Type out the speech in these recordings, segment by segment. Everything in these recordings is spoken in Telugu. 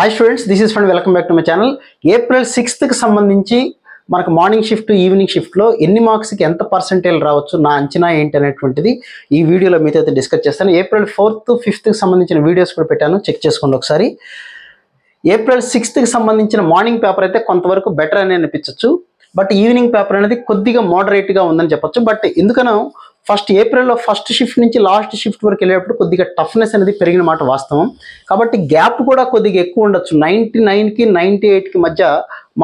Hi students, this is fund welcome back to my channel. April 6కి సంబంధించి మనకు మార్నింగ్ షిఫ్ట్ ఈవినింగ్ షిఫ్ట్లో ఎన్ని మార్క్స్కి ఎంత పర్సెంటేజ్ రావచ్చు, నా అంచనా ఏంటి అనేటువంటిది ఈ వీడియోలో మీతో అయితే డిస్కస్ చేస్తాను. ఏప్రిల్ 4th 5th సంబంధించిన వీడియోస్ కూడా పెట్టాను, చెక్ చేసుకోండి ఒకసారి. ఏప్రిల్ 6కి సంబంధించిన మార్నింగ్ పేపర్ అయితే కొంతవరకు బెటర్ అని అనిపించవచ్చు, బట్ ఈవినింగ్ పేపర్ అనేది కొద్దిగా మోడరేట్గా ఉందని చెప్పొచ్చు. బట్ ఎందుకనో ఫస్ట్ ఏప్రిల్లో ఫస్ట్ షిఫ్ట్ నుంచి లాస్ట్ షిఫ్ట్ వరకు వెళ్ళేటప్పుడు కొద్దిగా టఫ్నెస్ అనేది పెరిగిన మాట వాస్తవం. కాబట్టి గ్యాప్ కూడా కొద్దిగా ఎక్కువ ఉండొచ్చు. 99కి 98కి మధ్య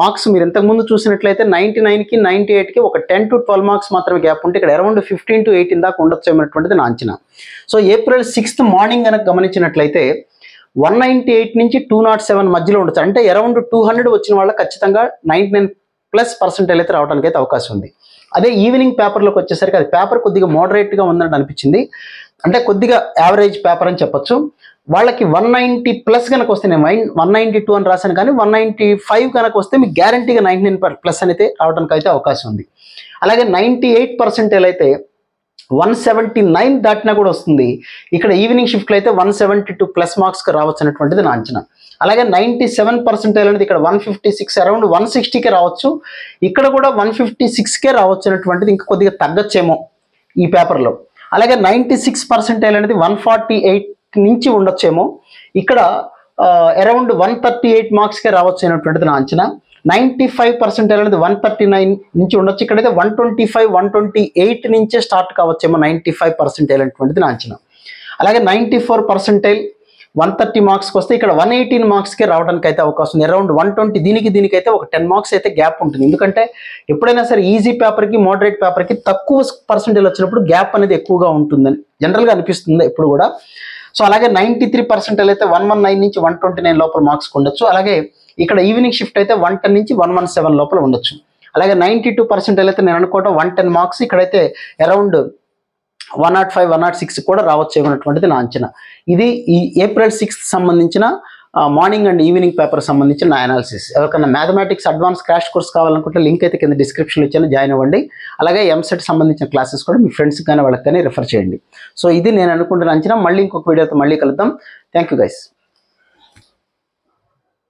మార్క్స్ మీరు ఇంతకుముందు చూసినట్లయితే 99కి 98కి ఒక 10 to 12 మార్క్స్ మాత్రమే గ్యాప్ ఉంటే ఇక్కడ అరౌండ్ 15 to 18 దాకా ఉండొచ్చు అనేటువంటిది నా అంచనా. సో ఏప్రిల్ 6th మార్నింగ్ కనుక గమనించినట్లయితే 198 నుంచి 207 మధ్యలో ఉండొచ్చు. అంటే అరౌండ్ 200 వచ్చిన వాళ్ళకి ఖచ్చితంగా 99+% అయితే రావడానికి అయితే అవకాశం ఉంది. అదే ఈవినింగ్ పేపర్లోకి వచ్చేసరికి అది పేపర్ కొద్దిగా మోడరేట్గా ఉందని అనిపించింది, అంటే కొద్దిగా యావరేజ్ పేపర్ అని చెప్పొచ్చు. వాళ్ళకి 190+ కనుక వస్తే, నేను 192 అని రాశాను కానీ 195 కనుక వస్తే మీకు గ్యారంటీగా 99+ అనేది రావడానికి అయితే అవకాశం ఉంది. అలాగే 98% అయితే 179 దాటినా కూడా వస్తుంది. ఇక్కడ ఈవినింగ్ షిఫ్ట్లో అయితే 172+ మార్క్స్కి రావచ్చు అనేటువంటిది నా అంచనా. అలాగే 97% అనేది ఇక్కడ 156 అరౌండ్ 160కే రావచ్చు. ఇక్కడ కూడా 156కే రావచ్చు అనేటువంటిది, ఇంకా కొద్దిగా తగ్గచ్చేమో ఈ పేపర్లో. అలాగే 96% అనేది 148 నుంచి ఉండొచ్చేమో. ఇక్కడ అరౌండ్ 138 మార్క్స్కే రావచ్చు అనేటువంటిది నా అంచనా. 95% అనేది 139 నుంచి ఉండొచ్చు. ఇక్కడైతే 125 128 నుంచే స్టార్ట్ కావచ్చేమో 95% అనేటువంటిది నా అంచనా. అలాగే 94% 130 మార్క్స్కి వస్తే ఇక్కడ 118 మార్క్స్కే రావడానికి అయితే అవకాశం ఉంది. అరౌండ్ 120 దీనికైతే ఒక 10 మార్క్స్ అయితే గ్యాప్ ఉంటుంది. ఎందుకంటే ఎప్పుడైనా సరే ఈజీ పేపర్కి మోడరేట్ పేపర్కి తక్కువ పర్సెంటేజ్ వచ్చినప్పుడు గ్యాప్ అనేది ఎక్కువగా ఉంటుందని జనరల్గా అనిపిస్తుంది ఎప్పుడు కూడా. సో అలాగే 93% అయితే 119 నుంచి 129 లోపల మార్క్స్ ఉండొచ్చు. అలాగే ఇక్కడ ఈవినింగ్ షిఫ్ట్ అయితే 110 నుంచి 117 లోపల ఉండొచ్చు. అలాగే 92% అయితే నేను అనుకోవటం 110 మార్క్స్, ఇక్కడైతే అరౌండ్ 105 106 కూడా రావచ్చు ఏమన్నటువంటిది నా అంచనా. ఇది ఈ ఏప్రిల్ 6th సంబంధించిన మార్నింగ్ అండ్ ఈవినింగ్ పేపర్ సంబంధించిన నా అనాలిసిస్. ఎవరికైనా మ్యాథమెటిక్స్ అడ్వాన్స్ క్రాష్ కోర్స్ కావాలనుకుంటే లింక్ అయితే కింద డిస్క్రిప్షన్లో ఇచ్చాను, జాయిన్ అవ్వండి. అలాగే ఎంసెట్ సంబంధించిన క్లాసెస్ కూడా మీ ఫ్రెండ్స్కి కానీ వాళ్ళకి కానీ రిఫర్ చేయండి. సో ఇది నేను అనుకుంటున్న అంచనా. మళ్ళీ ఇంకొక వీడియోతో మళ్ళీ కలుద్దాం. Thank you guys.